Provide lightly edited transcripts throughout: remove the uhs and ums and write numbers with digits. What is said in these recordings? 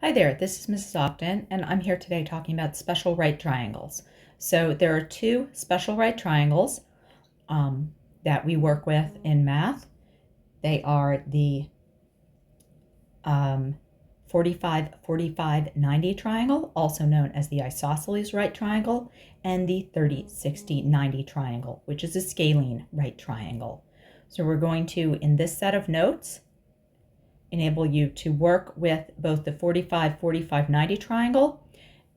Hi there, this is Mrs. Ogden, and I'm here today talking about special right triangles. So there are two special right triangles that we work with in math. They are the 45-45-90 triangle, also known as the isosceles right triangle, and the 30-60-90 triangle, which is a scalene right triangle. So we're going to, in this set of notes, enable you to work with both the 45-45-90 triangle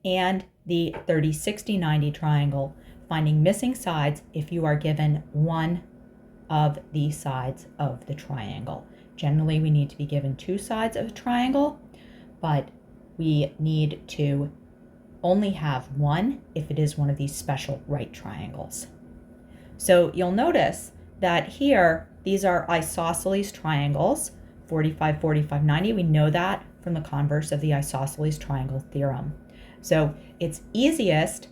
and the 30-60-90 triangle, finding missing sides if you are given one of the sides of the triangle. Generally, we need to be given two sides of a triangle, but we need to only have one if it is one of these special right triangles. So you'll notice that here, these are isosceles triangles, 45-45-90. We know that from the converse of the isosceles triangle theorem. So it's easiest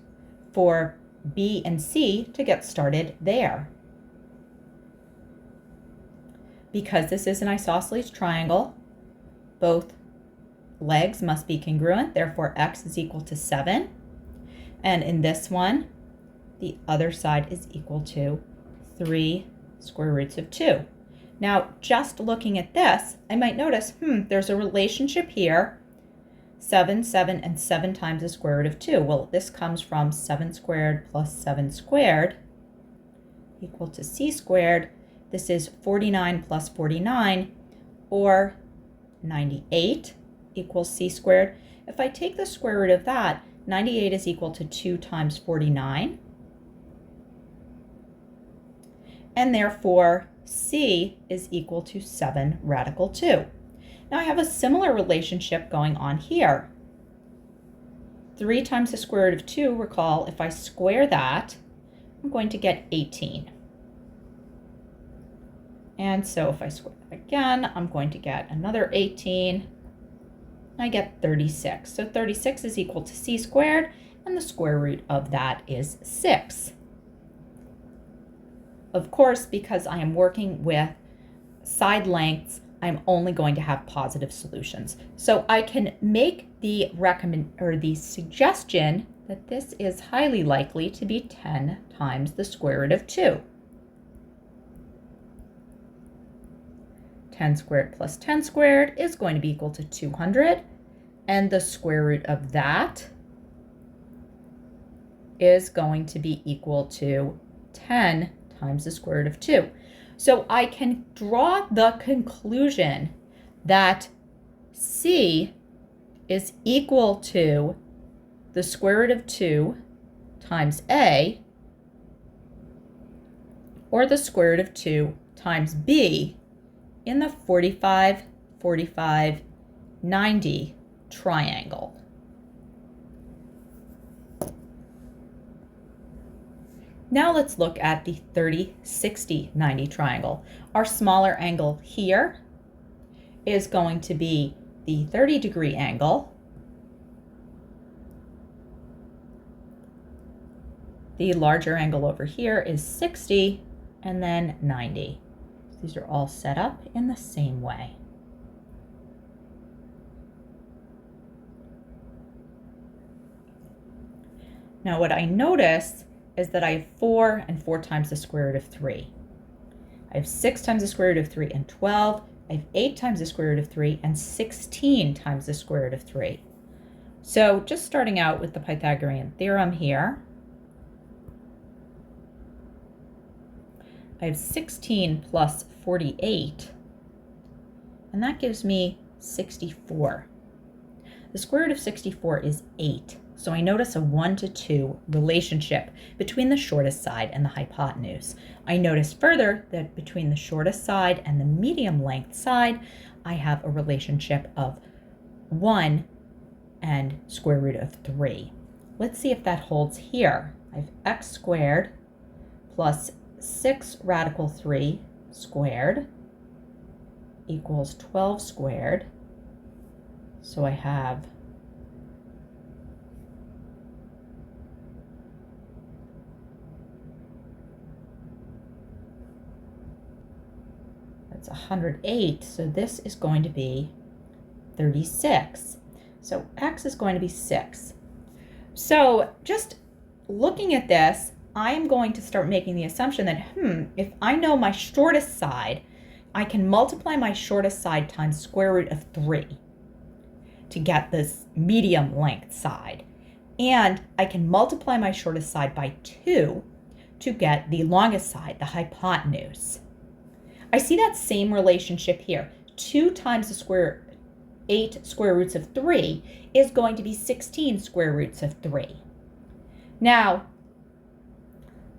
for B and C to get started there. Because this is an isosceles triangle, both legs must be congruent, therefore x is equal to 7. And in this one, the other side is equal to 3 square roots of 2. Now, just looking at this, I might notice, there's a relationship here, 7, 7, and 7 times the square root of 2. Well, this comes from 7 squared plus 7 squared equal to c squared. This is 49 plus 49, or 98 equals c squared. If I take the square root of that, 98 is equal to 2 times 49. And therefore, c is equal to 7 radical 2. Now I have a similar relationship going on here. 3 times the square root of 2, recall, if I square that, I'm going to get 18. And so if I square that again, I'm going to get another 18. I get 36. So 36 is equal to c squared, and the square root of that is 6. Of course, because I am working with side lengths, I'm only going to have positive solutions. So I can make the suggestion that this is highly likely to be 10 times the square root of 2. 10 squared plus 10 squared is going to be equal to 200, and the square root of that is going to be equal to 10 times the square root of 2. So I can draw the conclusion that c is equal to the square root of 2 times a, or the square root of 2 times b in the 45-45-90 triangle. Now let's look at the 30-60-90 triangle. Our smaller angle here is going to be the 30-degree angle. The larger angle over here is 60, and then 90. These are all set up in the same way. Now what I notice is that I have 4 and 4 times the square root of 3. I have 6 times the square root of 3 and 12. I have 8 times the square root of 3 and 16 times the square root of 3. So just starting out with the Pythagorean theorem here, I have 16 plus 48, and that gives me 64. The square root of 64 is 8, so I notice a 1-to-2 relationship between the shortest side and the hypotenuse. I notice further that between the shortest side and the medium length side, I have a relationship of 1 and square root of 3. Let's see if that holds here. I have x squared plus 6 radical 3 squared equals 12 squared. So I have that's 108. So this is going to be 36. So x is going to be 6. So just looking at this, I'm going to start making the assumption that, if I know my shortest side, I can multiply my shortest side times square root of 3 to get this medium length side. And I can multiply my shortest side by 2 to get the longest side, the hypotenuse. I see that same relationship here. 2 times the 8 square roots of 3 is going to be 16 square roots of 3. Now,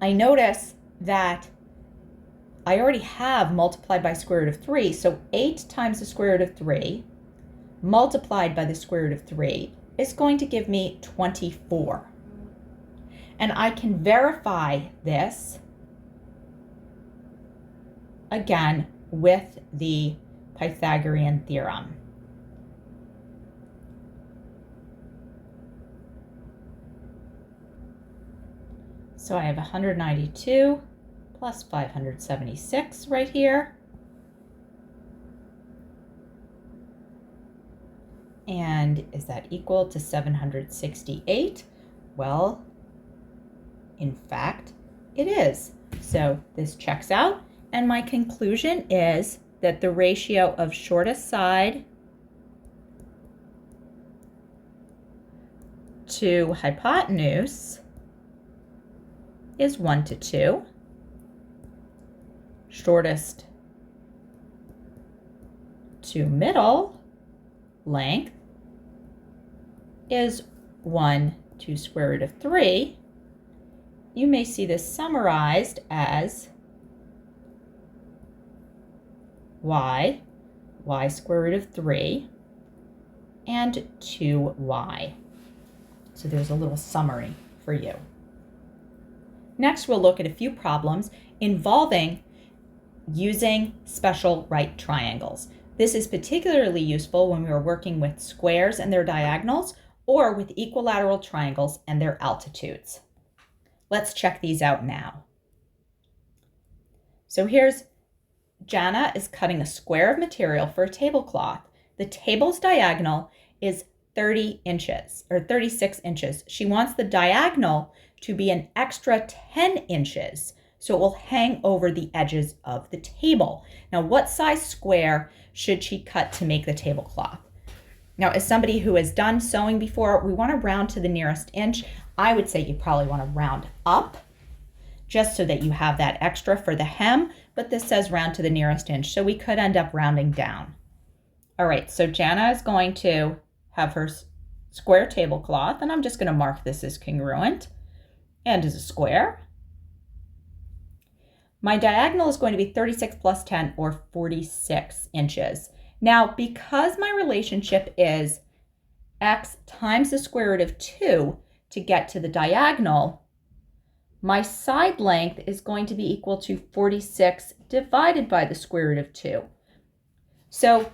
I notice that I already have multiplied by square root of 3, so 8 times the square root of 3 multiplied by the square root of 3 is going to give me 24. And I can verify this again with the Pythagorean theorem. So I have 192 plus 576 right here. And is that equal to 768? Well, in fact, it is. So this checks out. And my conclusion is that the ratio of shortest side to hypotenuse is 1 to 2. Shortest to middle length is 1 to square root of 3. You may see this summarized as y square root of 3, and 2y. So there's a little summary for you. Next, we'll look at a few problems involving using special right triangles. This is particularly useful when we are working with squares and their diagonals, or with equilateral triangles and their altitudes. Let's check these out now. So here's Jana is cutting a square of material for a tablecloth. The table's diagonal is 30 inches or 36 inches. She wants the diagonal to be an extra 10 inches, so it will hang over the edges of the table. Now, what size square should she cut to make the tablecloth? Now, as somebody who has done sewing before, we want to round to the nearest inch. I would say you probably want to round up just so that you have that extra for the hem, but this says round to the nearest inch, so we could end up rounding down. All right, so Jana is going to have her square tablecloth, and I'm just going to mark this as congruent and as a square. My diagonal is going to be 36 plus 10, or 46 inches. Now, because my relationship is x times the square root of 2 to get to the diagonal, my side length is going to be equal to 46 divided by the square root of 2. So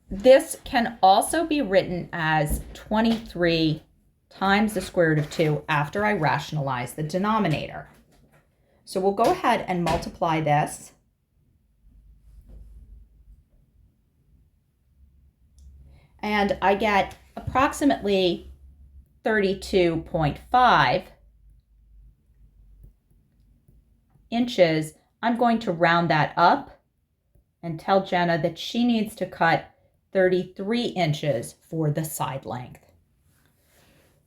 this can also be written as 23 times the square root of 2 after I rationalize the denominator. So we'll go ahead and multiply this. And I get approximately 32.5 inches. I'm going to round that up and tell Jenna that she needs to cut 33 inches for the side length.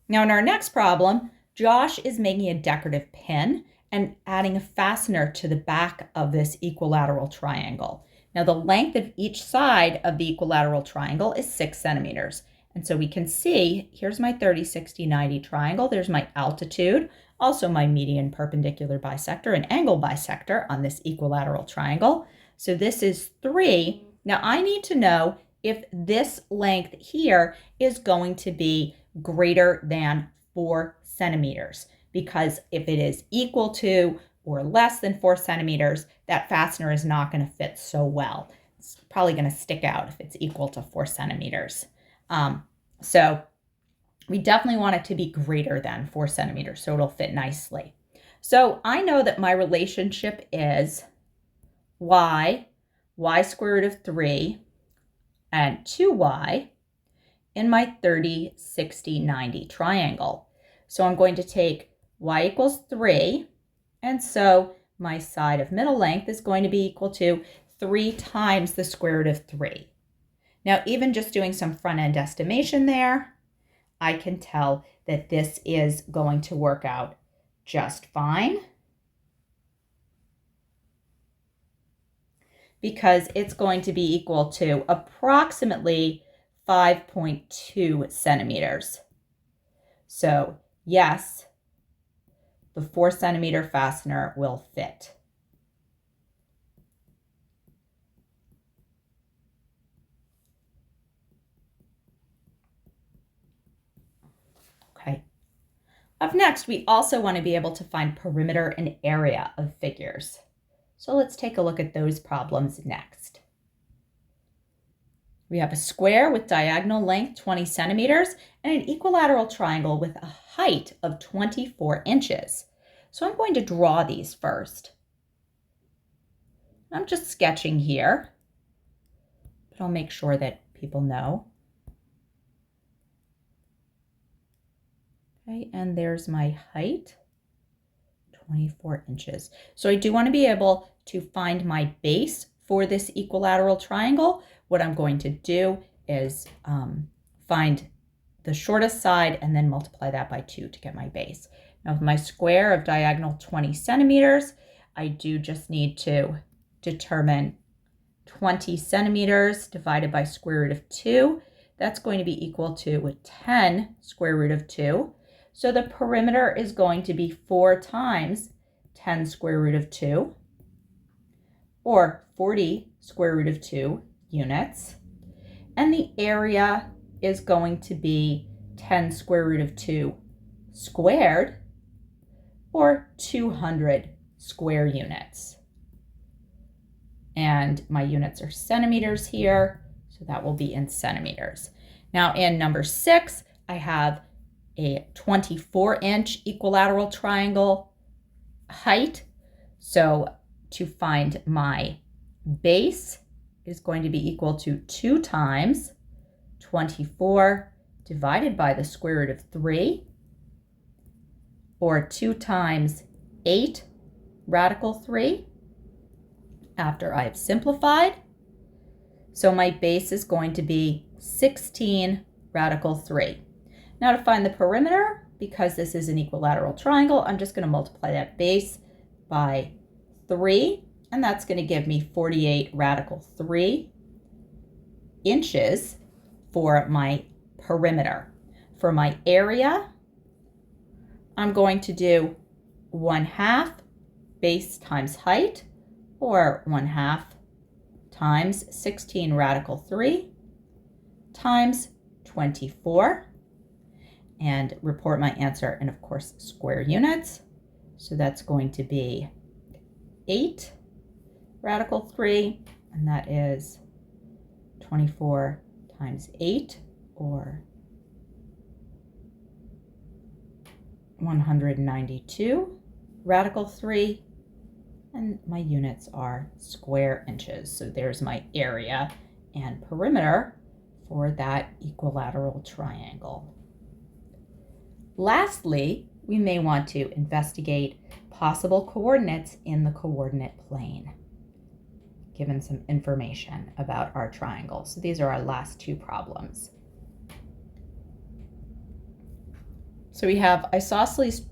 Now in our next problem, Josh is making a decorative pin and adding a fastener to the back of this equilateral triangle. Now the length of each side of the equilateral triangle is 6 centimeters. And so we can see, here's my 30, 60, 90 triangle. There's my altitude, also my median perpendicular bisector and angle bisector on this equilateral triangle. So this is 3. Now I need to know if this length here is going to be greater than 4 centimeters. Because if it is equal to or less than 4 centimeters, that fastener is not going to fit so well. It's probably going to stick out if it's equal to 4 centimeters. So we definitely want it to be greater than 4 centimeters so it'll fit nicely. So I know that my relationship is y square root of 3 and 2y in my 30, 60, 90 triangle. So I'm going to take y equals 3, and so my side of middle length is going to be equal to 3 times the square root of 3. Now, even just doing some front-end estimation there, I can tell that this is going to work out just fine, because it's going to be equal to approximately 5.2 centimeters. So yes, the 4 centimeter fastener will fit. Okay. Up next, we also want to be able to find perimeter and area of figures. So let's take a look at those problems next. We have a square with diagonal length 20 centimeters and an equilateral triangle with a height of 24 inches. So I'm going to draw these first. I'm just sketching here, but I'll make sure that people know. Okay, and there's my height, 24 inches. So I do want to be able to find my base for this equilateral triangle. What I'm going to do is find the shortest side and then multiply that by 2 to get my base. Now with my square of diagonal 20 centimeters, I do just need to determine 20 centimeters divided by square root of 2. That's going to be equal to 10 square root of 2. So the perimeter is going to be 4 times 10 square root of 2, or 40 square root of 2 units. And the area is going to be 10 square root of 2 squared, or 200 square units. And my units are centimeters here, so that will be in centimeters. Now in number 6, I have a 24-inch equilateral triangle height. So to find my base is going to be equal to 2 times 24 divided by the square root of 3, or 2 times 8 radical 3 after I've simplified. So my base is going to be 16 radical 3. Now to find the perimeter, because this is an equilateral triangle, I'm just going to multiply that base by 3, and that's going to give me 48 radical 3 inches for my perimeter. For my area, I'm going to do 1/2 base times height, or 1/2 times 16 radical 3 times 24, and report my answer in, of course, square units. So that's going to be 8 radical 3, and that is 24 times 8, or 192 radical 3, and my units are square inches. So there's my area and perimeter for that equilateral triangle. Lastly, we may want to investigate possible coordinates in the coordinate plane, given some information about our triangle. So these are our last 2 problems. So we have isosceles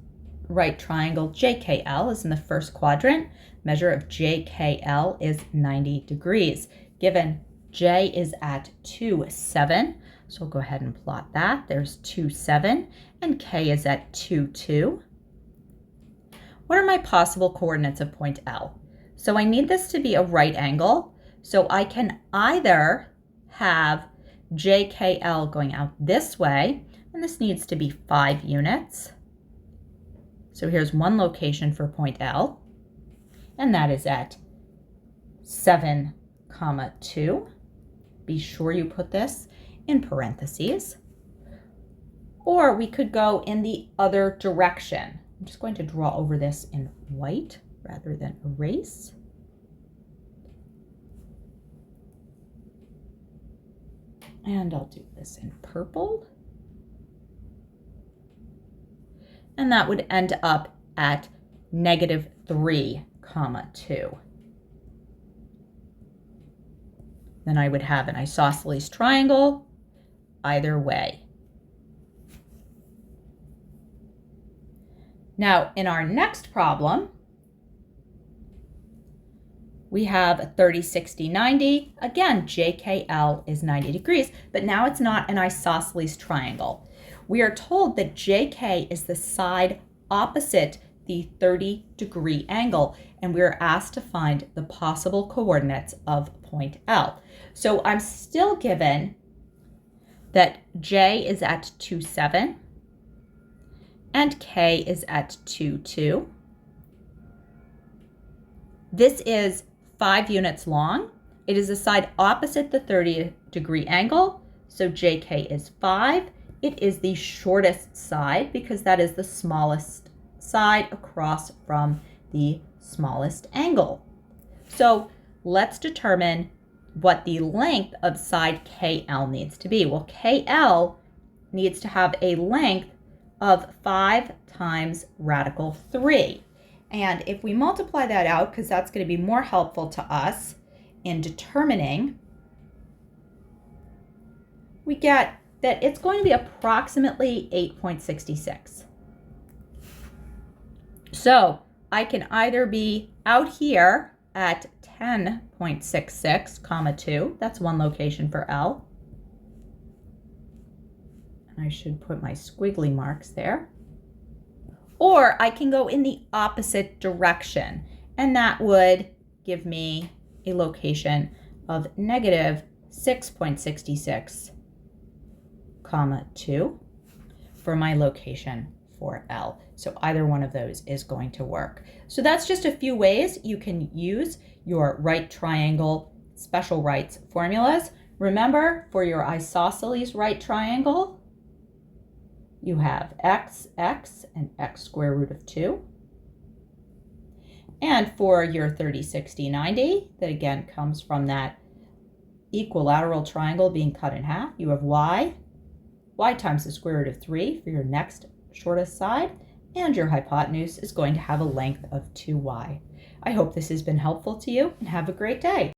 right triangle JKL is in the first quadrant. Measure of JKL is 90 degrees. Given J is at 2, 7, so we'll go ahead and plot that. There's 2, 7, and K is at 2, 2. What are my possible coordinates of point L? So I need this to be a right angle, so I can either have JKL going out this way, and this needs to be 5 units. So here's one location for point L, and that is at 7, 2. Be sure you put this in parentheses. Or we could go in the other direction. I'm just going to draw over this in white rather than erase. And I'll do this in purple. And that would end up at -3, 2. Then I would have an isosceles triangle either way. Now, in our next problem, we have 30, 60, 90. Again, JKL is 90 degrees, but now it's not an isosceles triangle. We are told that JK is the side opposite the 30-degree angle, and we are asked to find the possible coordinates of point L. So I'm still given that J is at 2, 7, and K is at 2, 2. This is 5 units long. It is the side opposite the 30-degree angle, so JK is 5. It is the shortest side because that is the smallest side across from the smallest angle. So let's determine what the length of side KL needs to be. Well, KL needs to have a length of 5 times radical 3. And if we multiply that out, because that's going to be more helpful to us in determining, we get that it's going to be approximately 8.66. So I can either be out here at 10.66, 2. That's one location for L. And I should put my squiggly marks there. Or I can go in the opposite direction, and that would give me a location of -6.66, 2 for my location for L. So either one of those is going to work. So that's just a few ways you can use your right triangle special rights formulas. Remember, for your isosceles right triangle, you have x, x, and x square root of 2. And for your 30, 60, 90, that again comes from that equilateral triangle being cut in half, you have y times the square root of 3 for your next shortest side, and your hypotenuse is going to have a length of 2y. I hope this has been helpful to you, and have a great day.